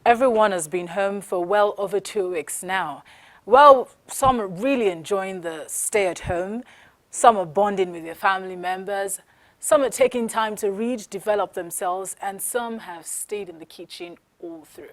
Everyone has been home for well over 2 weeks now. Well, some are really enjoying the stay at home. Some are bonding with their family members. Some are taking time to read, develop themselves, and some have stayed in the kitchen all through.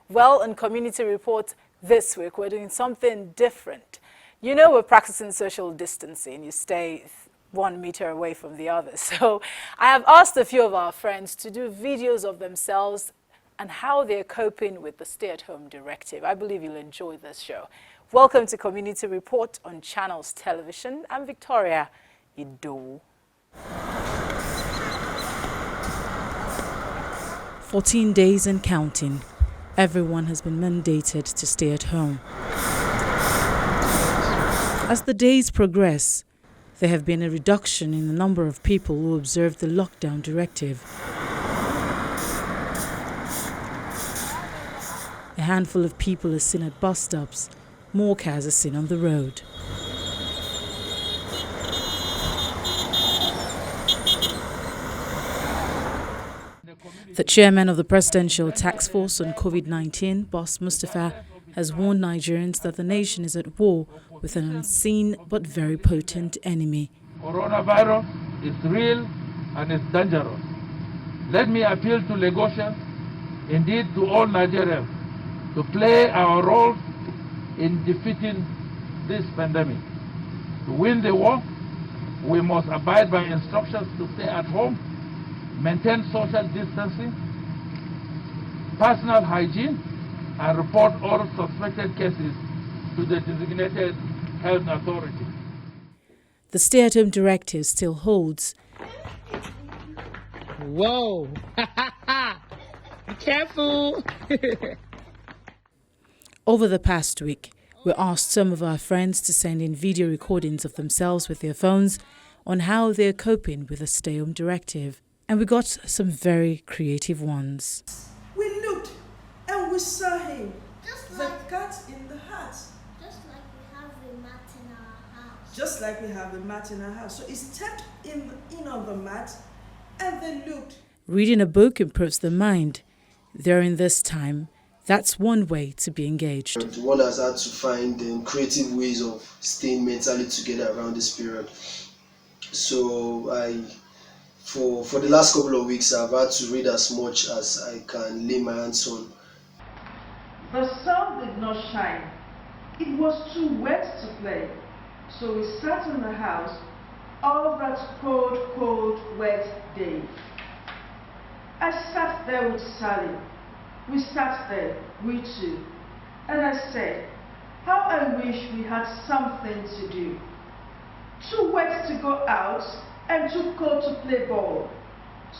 Well, in Community Report this week, we're doing something different. You know, we're practicing social distancing. You stay 1 meter away from the other. So I have asked a few of our friends to do videos of themselves and how they're coping with the stay-at-home directive. I believe you'll enjoy this show. Welcome to Community Report on Channels Television. I'm Victoria Ido. 14 days and counting. Everyone has been mandated to stay at home. As the days progress, there have been a reduction in the number of people who observe the lockdown directive. A handful of people are seen at bus stops. More cars are seen on the road. The chairman of the Presidential Task Force on COVID-19, Boss Mustafa, has warned Nigerians that the nation is at war with an unseen but very potent enemy. Coronavirus is real and it's dangerous. Let me appeal to Lagosians, indeed to all Nigerians, to play our role in defeating this pandemic. To win the war, we must abide by instructions to stay at home, maintain social distancing, personal hygiene, and report all suspected cases to the designated health authority. The stay-at-home directive still holds. Whoa! Be careful! Over the past week, we asked some of our friends to send in video recordings of themselves with their phones on how they're coping with the stay-home directive. And we got some very creative ones. We looked and we saw him. Just the like, cat in the hat. Just like we have a mat in our house. Just like we have a mat in our house. So he stepped in on the mat and they looked. Reading a book improves the mind. During this time, that's one way to be engaged. One has had to find creative ways of staying mentally together around this period. So for the last couple of weeks, I've had to read as much as I can lay my hands on. The sun did not shine. It was too wet to play. So we sat in the house all that cold, wet day. I sat there with Sally. We sat there, we two. And I said, how I wish we had something to do. Too wet to go out and too cold to play ball.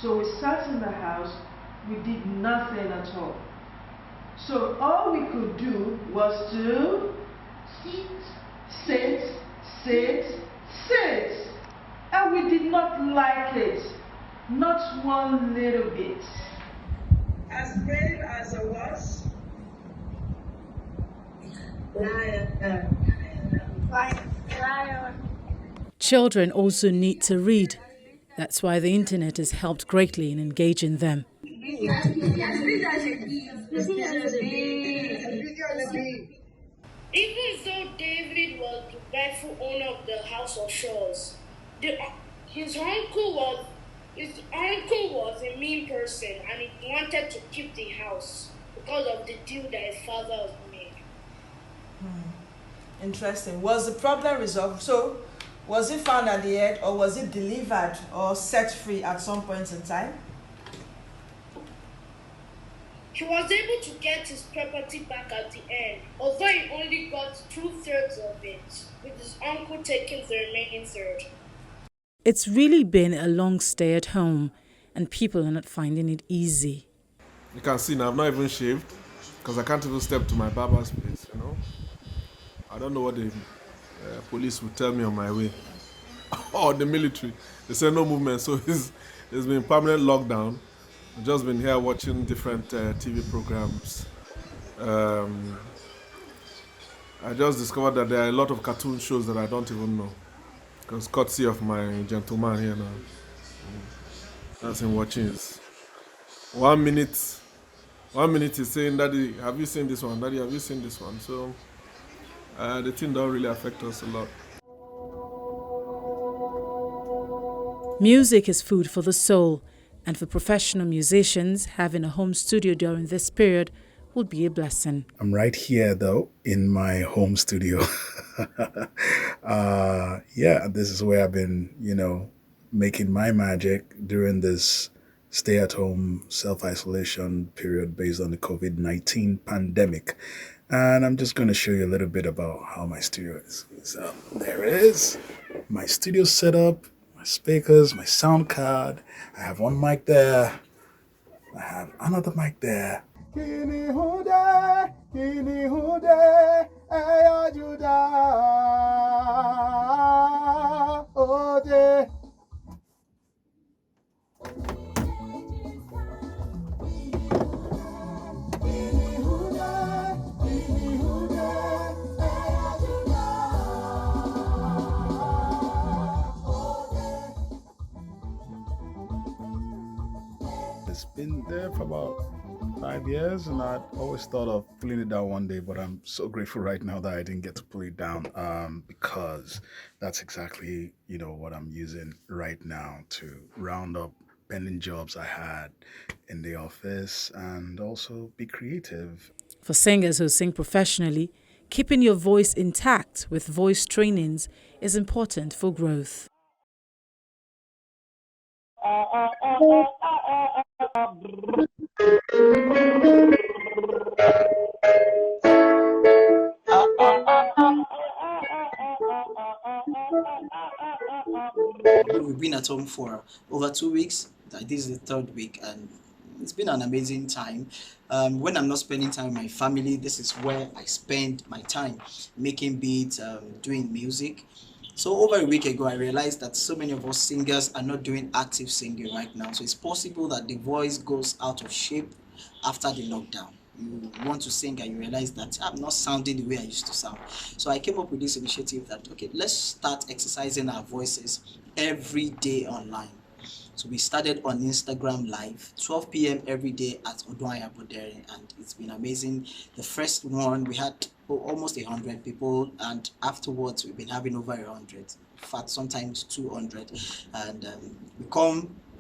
So we sat in the house, we did nothing at all. So all we could do was to sit. And we did not like it, not one little bit. As brave as I was, Children also need to read. That's why the internet has helped greatly in engaging them. Even though David was the rightful owner of the house of Shaws, his uncle was a mean person and he wanted to keep the house because of the deal that his father made. Interesting. Was the problem resolved? So, was it found at the end, or was it delivered or set free at some point in time? He was able to get his property back at the end, although he only got 2/3 of it, with his uncle taking the remaining third. It's really been a long stay at home, and people are not finding it easy. You can see now I've not even shaved because I can't even step to my barber's place, I don't know what the police will tell me on my way. Or the military. They say no movement, so it's been permanent lockdown. I've just been here watching different TV programs. I just discovered that there are a lot of cartoon shows that I don't even know. Because courtesy of my gentleman here now. That's him watching is 1 minute 1 minute he's saying, Daddy, have you seen this one? Daddy, have you seen this one? So the thing don't really affect us a lot. Music is food for the soul, and for professional musicians, having a home studio during this period would be a blessing. I'm right here, though, in my home studio. This is where I've been, making my magic during this stay-at-home self-isolation period based on the COVID-19 pandemic. And I'm just going to show you a little bit about how my studio is. So there it is, my studio setup, my speakers, my sound card. I have one mic there. I have another mic there. It's been there for about 5 years, and I'd always thought of pulling it down one day, but I'm so grateful right now that I didn't get to pull it down, because that's exactly, what I'm using right now to round up pending jobs I had in the office and also be creative. For singers who sing professionally, keeping your voice intact with voice trainings is important for growth. We've been at home for over 2 weeks. This is the third week, and it's been an amazing time. When I'm not spending time with my family, this is where I spend my time, making beats, doing music. So over a week ago, I realized that so many of us singers are not doing active singing right now. So it's possible that the voice goes out of shape after the lockdown. You want to sing and you realize that I'm not sounding the way I used to sound. So I came up with this initiative that, okay, let's start exercising our voices every day online. So we started on Instagram Live, 12 p.m. every day at Oduaya Bodere, and it's been amazing. The first one, we had almost 100 people, and afterwards we've been having over 100, in fact sometimes 200, and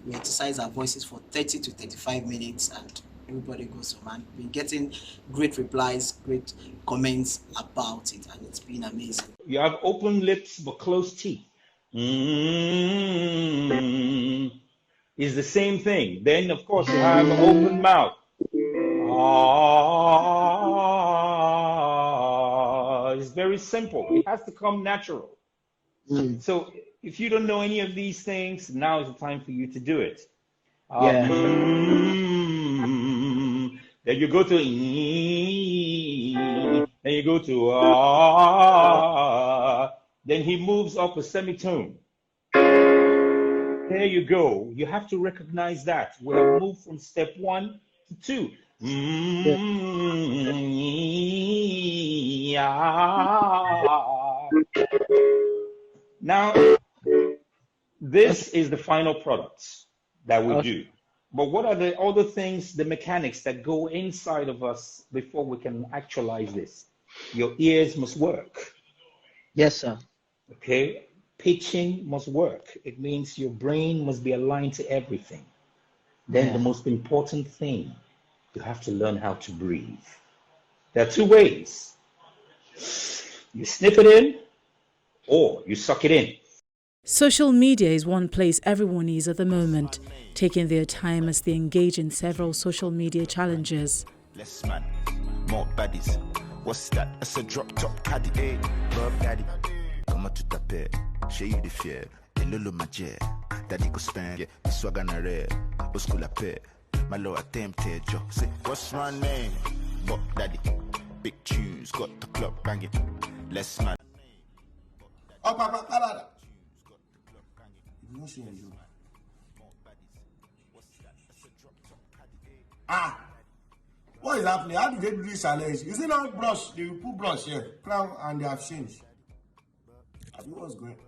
we exercise our voices for 30 to 35 minutes, and everybody goes home, and we're getting great replies, great comments about it, and it's been amazing. You have open lips but closed teeth. Is the same thing. Then of course you have an open mouth. It's very simple. It has to come natural. So if you don't know any of these things, now is the time for you to do it. Then you go to then you go to then he moves up a semitone. There you go. You have to recognize that. We have moved from step 1 to 2. Now, this is the final product that we do. But what are the other things, the mechanics that go inside of us before we can actualize this? Your ears must work. Yes, sir. Okay? Pitching must work. It means your brain must be aligned to everything. Then the most important thing, you have to learn how to breathe. There are 2 ways. You snip it in or you suck it in. Social media is one place everyone is at the moment, taking their time as they engage in several social media challenges. Less man, more baddies. What's that? That's a drop top caddy. Hey, Bob Daddy. Comment tu t'appelles? J'ai eu des fiers. Et Lolo Majer. Daddy go spend. Yeah, swag on a rare. Au school la paix. Malo attempted. Yo, say, what's my name? Bob Daddy. Big tunes. Got the club banging. Less man. Oh, Papa, Canada. What is happening? How do they do this challenge? You see now brush, they will put brush here, crown, and they have changed. I think what's going on.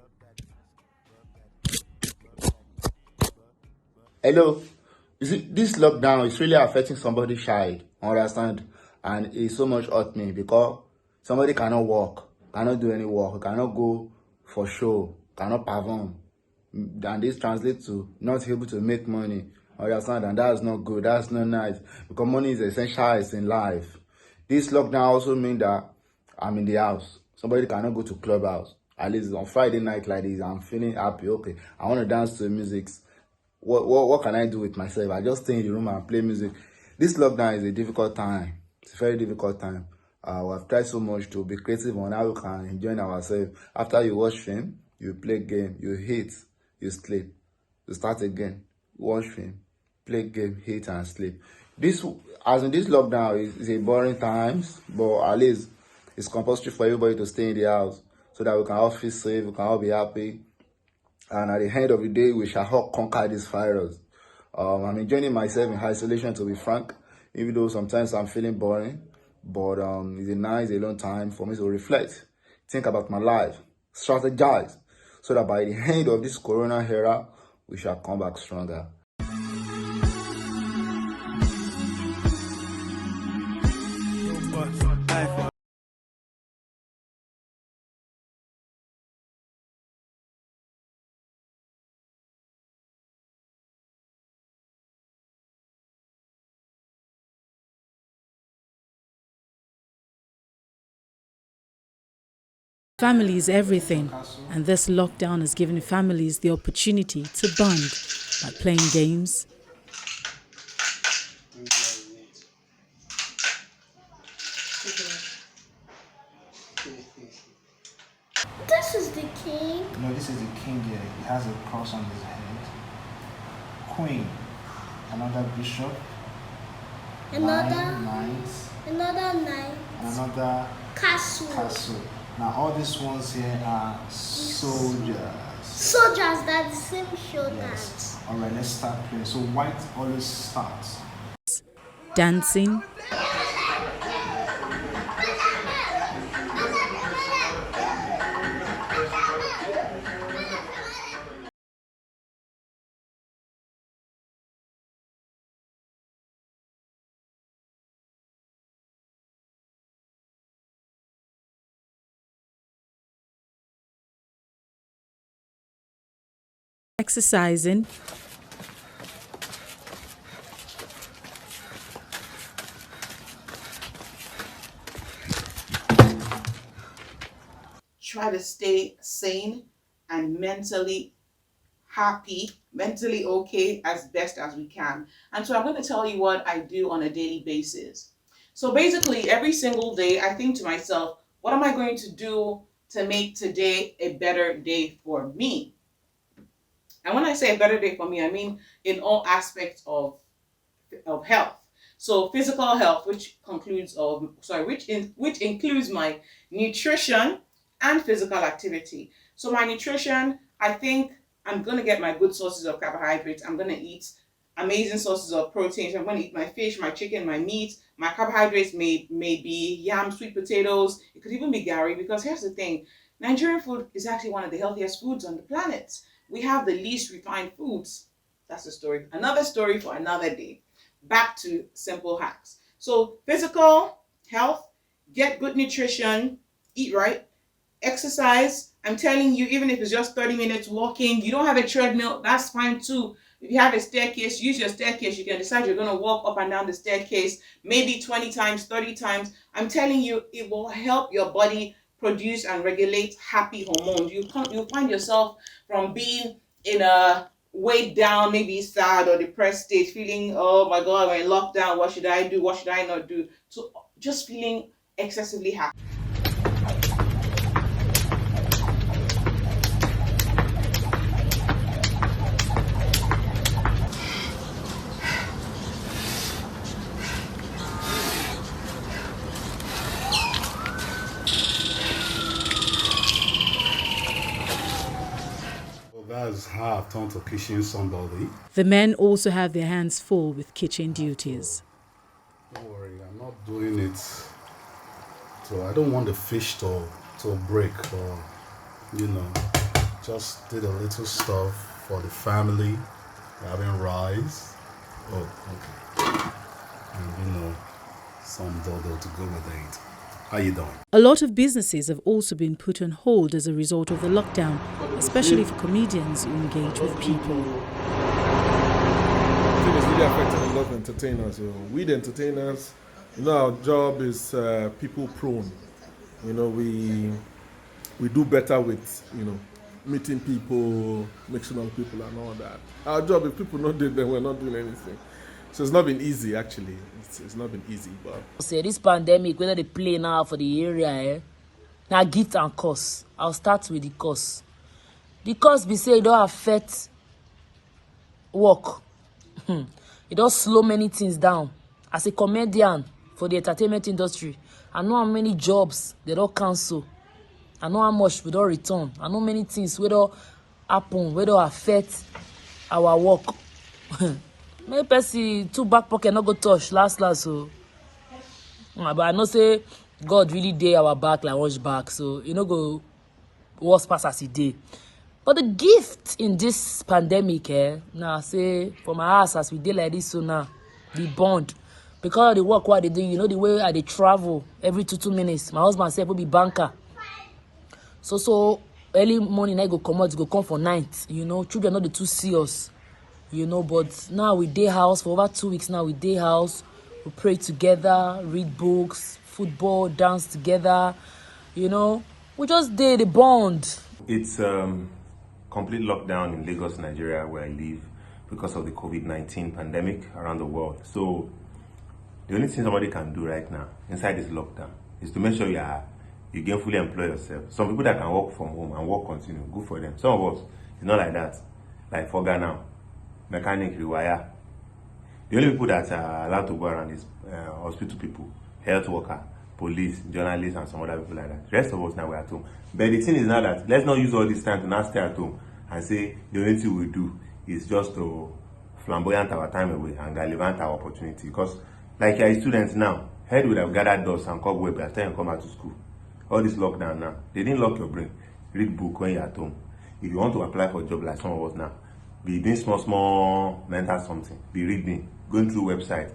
Hello. You see, this lockdown is really affecting somebody's child, understand? And it so much hurt me because somebody cannot work, cannot do any work, cannot go for show, cannot perform. And this translates to not able to make money, understand? And that's not good, that's not nice because money is essential in life. This lockdown also means that I'm in the house. Somebody cannot go to clubhouse. At least on Friday night like this, I'm feeling happy. Okay, I want to dance to music. What can I do with myself? I just stay in the room and play music. This lockdown is a difficult time. It's a very difficult time. We have tried so much to be creative on how we can enjoy ourselves. After you watch film, you play game, you eat, you sleep, you start again, watch film, play game, eat and sleep. This, as in this lockdown, is a boring times, but at least it's compulsory for everybody to stay in the house so that we can all feel safe, we can all be happy. And at the end of the day, we shall all conquer this virus. I'm enjoying myself in isolation, to be frank, even though sometimes I'm feeling boring. But it's a nice, alone time for me to reflect, think about my life, strategize, so that by the end of this corona era, we shall come back stronger. Family is everything, and this lockdown has given families the opportunity to bond by playing games, This is the king. No, this is the king here. He has a cross on his head. Queen, another bishop, Another knights, another knight. and another Castle. Now all these ones here are soldiers. Soldiers that the same shoulders. Yes. Alright, let's start playing. So white always starts. dancing, exercising, try to stay sane and mentally happy, mentally okay as best as we can. And so I'm going to tell you what I do on a daily basis. So basically every single day I think to myself, what am I going to do to make today a better day for me? And when I say a better day for me, I mean in all aspects of health. So physical health, which includes my nutrition and physical activity. So my nutrition, I think I'm going to get my good sources of carbohydrates. I'm going to eat amazing sources of protein. I'm going to eat my fish, my chicken, my meat. My carbohydrates may be yam, sweet potatoes. It could even be gari, because here's the thing. Nigerian food is actually one of the healthiest foods on the planet. We have the least refined foods. That's a story. Another story for another day. Back to simple hacks. So physical health, get good nutrition, eat right, exercise. I'm telling you, even if it's just 30 minutes walking, you don't have a treadmill, that's fine too. If you have a staircase, use your staircase. You can decide you're going to walk up and down the staircase, maybe 20 times, 30 times. I'm telling you, it will help your body produce and regulate happy hormones. You'll find yourself from being in a weighed down, maybe sad or depressed state, feeling, oh my God, we're in lockdown, what should I do, what should I not do? So just feeling excessively happy. That's how I've turned to kitchen somebody. The men also have their hands full with kitchen duties. Don't worry, I'm not doing it. So I don't want the fish to break or, just did a little stuff for the family. We're having rice, Oh, okay. And some dodo to go with it. How you doing? A lot of businesses have also been put on hold as a result of the lockdown, especially for comedians who engage with people. I think it's really affecting a lot of entertainers. We the entertainers, our job is people prone. We do better with, meeting people, mixing up people and all that. Our job, if people not doing, then we're not doing anything. So it's not been easy, actually. It's not been easy, but... Say this pandemic, whether they play now for the area, now gift and cost. I'll start with the cost. The cost be say it don't affect work. It don't slow many things down. As a comedian for the entertainment industry, I know how many jobs they don't cancel. I know how much we don't return. I know many things we don't happen, we don't affect our work. Maybe person two back pocket not go touch last so. But I know say God really day our back like watch back, so go worse pass as he did. But the gift in this pandemic, now say for my house as we did like this so now, the bond. Because of the work what they do, the way I they travel every 2 minutes. My husband said will be banker. So early morning I go come out, go come for night. Children not the too serious. But now we day house for over 2 weeks now. We day house, we pray together, read books, football, dance together. We just did the bond. It's complete lockdown in Lagos, Nigeria, where I live because of the COVID-19 pandemic around the world. So the only thing somebody can do right now inside this lockdown is to make sure you gainfully employ yourself. Some people that can work from home and work continue, good for them. Some of us, it's not like that. Like Foga now, mechanic, rewire. The only people that are allowed to go around is hospital people, health worker, police, journalists, and some other people like that. The rest of us now we're at home. But the thing is now that let's not use all this time to not stay at home and say the only thing we do is just to flamboyant our time away and gallivant our opportunity. Because like you're a student now, head would have gathered dust and cobweb by the time you come out to school. All this lockdown now, they didn't lock your brain. Read book when you're at home. If you want to apply for a job like some of us now, be doing small mental something, be reading, going through website.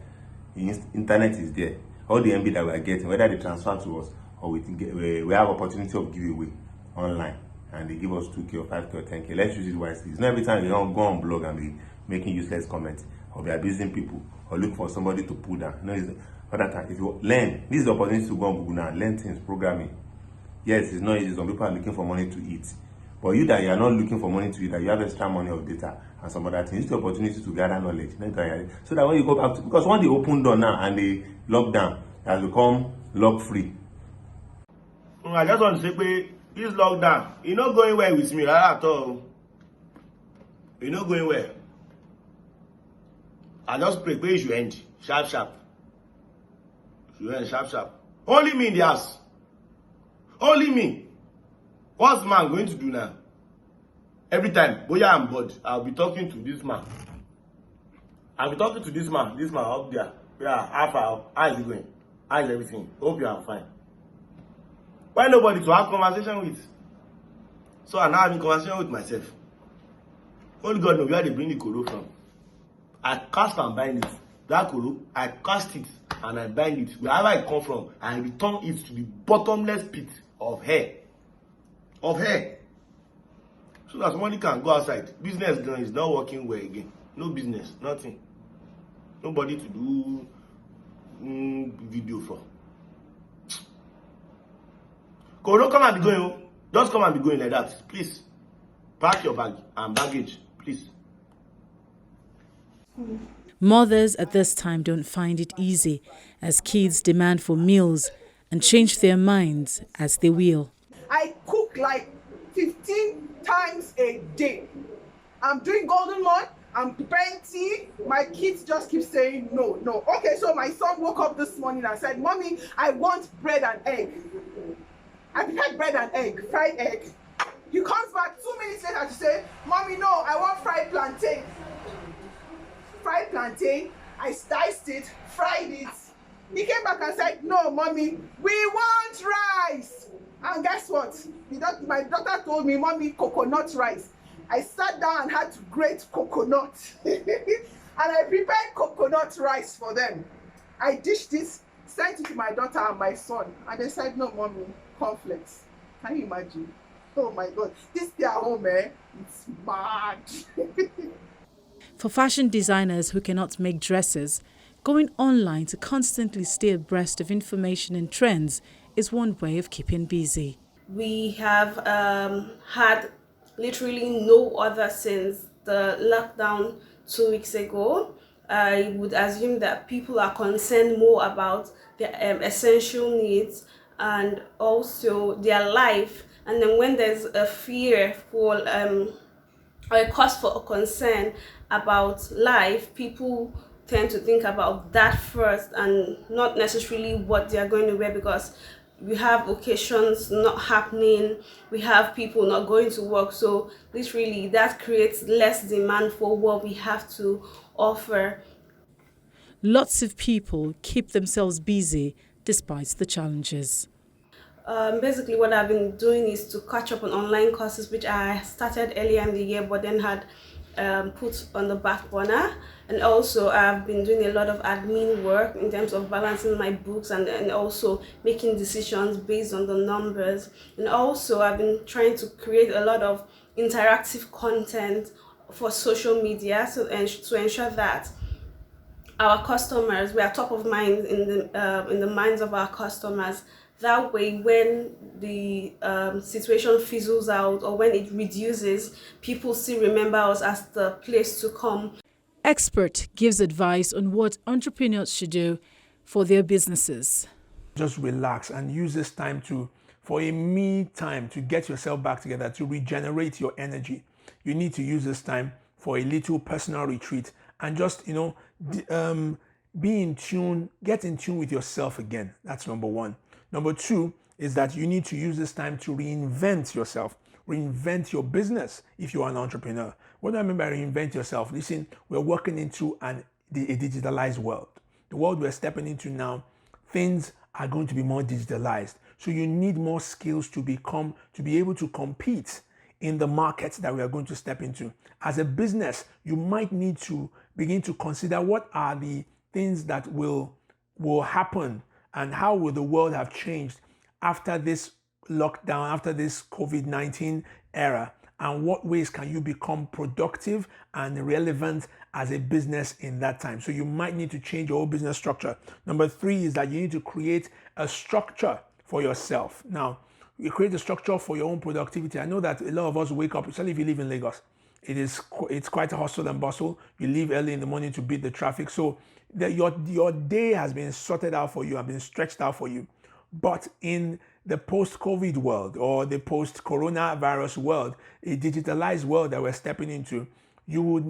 The internet is there. All the MB that we are getting, whether they transfer to us or we have opportunity of giveaway online, and they give us 2K or 5K or 10K. Let's use it wisely. It's not every time you don't go on blog and be making useless comments or be abusing people or look for somebody to pull down. It's other time. If you learn, this is the opportunity to go on Google now, learn things, programming. Yes, it's not easy. Some people are looking for money to eat. But you that you are not looking for money to eat, that you have extra money or data and some other things, it's the opportunity to gather knowledge. So that when you go back to, because when they open door now and they lock down, it has become lock free. I just want to say, this lockdown, it's not going well with me at all. It's not going well. I just pray you should end. Sharp. You end sharp. Only me in the house. Only me. What's man going to do now? Every time, boya I'm bored, I'll be talking to this man. I'll be talking to this man up there. Yeah, how is it going? How is everything? Hope you are fine. Why nobody to have conversation with? So I'm now having conversation with myself. Only God knows where they bring the koro from. I cast and bind it. That koro, I cast it and I bind it. Wherever it come from, I return it to the bottomless pit of hair. So that somebody can go outside. Business done is not working well again. No business, nothing. Nobody to do video for. Don't come and be going. Just come and be going like that. Please. Pack your bag and baggage. Please. Mothers at this time don't find it easy as kids demand for meals and change their minds as they will. I cook like 15 times a day. I'm doing golden morn. I'm preparing tea. My kids just keep saying no. Okay, so my son woke up this morning and said, "Mommy, I want bread and egg." I prepared bread and egg, fried egg. He comes back 2 minutes later to say, "Mommy, no, I want fried plantain." Fried plantain, I diced it, fried it. He came back and said, "No, Mommy, we want rice." And guess what? My daughter told me, "Mommy, coconut rice." I sat down and had to grate coconut. And I prepared coconut rice for them. I dished this, sent it to my daughter and my son, and they said, no, mommy, cornflakes. Can you imagine? Oh my God, this stay at home, it's mad. For fashion designers who cannot make dresses, going online to constantly stay abreast of information and trends is one way of keeping busy. We have had literally no other since the lockdown 2 weeks ago. I would assume that people are concerned more about their essential needs and also their life. And then when there's a fear for or a cause for a concern about life, people tend to think about that first and not necessarily what they are going to wear, because we have occasions not happening, we have people not going to work, so literally that creates less demand for what we have to offer. Lots of people keep themselves busy despite the challenges. Basically what I've been doing is to catch up on online courses which I started earlier in the year but then had put on the back burner, and also I've been doing a lot of admin work in terms of balancing my books and also making decisions based on the numbers, and also I've been trying to create a lot of interactive content for social media to ensure that our customers, we are top of mind in the minds of our customers. That way, when the situation fizzles out or when it reduces, people still remember us as the place to come. Expert gives advice on what entrepreneurs should do for their businesses. Just relax and use this time for a me time to get yourself back together, to regenerate your energy. You need to use this time for a little personal retreat and just, be in tune, get in tune with yourself again. That's number one. Number two is that you need to use this time to reinvent yourself, reinvent your business if you're an entrepreneur. What do I mean by reinvent yourself? Listen, we're working into a digitalized world. The world we're stepping into now, things are going to be more digitalized. So you need more skills to be able to compete in the markets that we are going to step into. As a business, you might need to begin to consider what are the things that will happen and how will the world have changed after this lockdown, after this COVID-19 era, and what ways can you become productive and relevant as a business in that time. So you might need to change your whole business structure. Number three is that you need to create a structure for yourself. Now, you create a structure for your own productivity. I know that a lot of us wake up, especially if you live in Lagos. It's quite a hustle and bustle. You leave early in the morning to beat the traffic. So your day has been sorted out for you, has been stretched out for you. But in the post-COVID world or the post-coronavirus world, a digitalized world that we're stepping into, you would,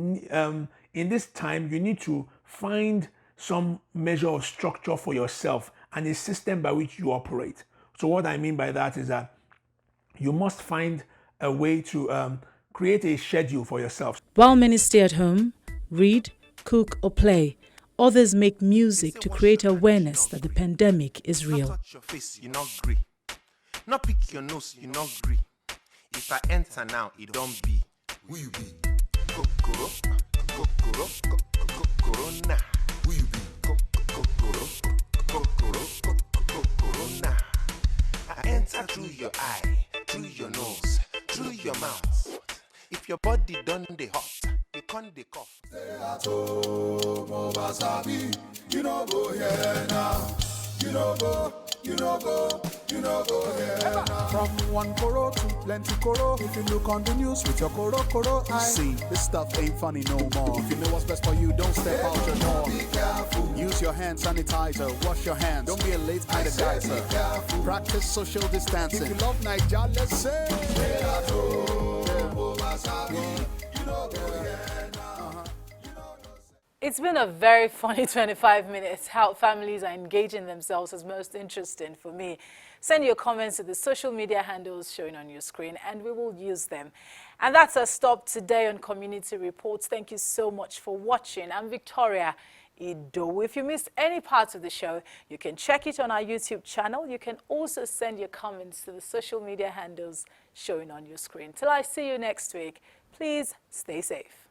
in this time, you need to find some measure of structure for yourself and a system by which you operate. So what I mean by that is that you must find a way to create a schedule for yourself. While many stay at home, read, cook or play, others make music to create awareness that the pandemic is real. Touch your face, you not agree. Not pick your nose, you not agree. If I enter now, it don't be. Who you be? Kokoro, kokoro, kokoro na. Who you be? Kokoro, kokoro, kokoro na. I enter through your eye, through your nose, through your mouth. If your body done the hot, you can't the cough. Stay at home, over Sabi. You know go here now. You know go here now. From one koro to plenty koro. If you look on the news with your koro eye. See, this stuff ain't funny no more. If you know what's best for you, don't step out your door. Be careful. Use your hand sanitizer, wash your hands. Don't be a late kind of geyser. Practice social distancing. If you love Nigeria, let's say. Stay at home, over Sabi. You know go here now. It's been a very funny 25 minutes. How families are engaging themselves is most interesting for me. Send your comments to the social media handles showing on your screen and we will use them. And that's a stop today on Community Reports. Thank you so much for watching. I'm Victoria Ido. If you missed any parts of the show, you can check it on our YouTube channel. You can also send your comments to the social media handles showing on your screen. Till I see you next week, please stay safe.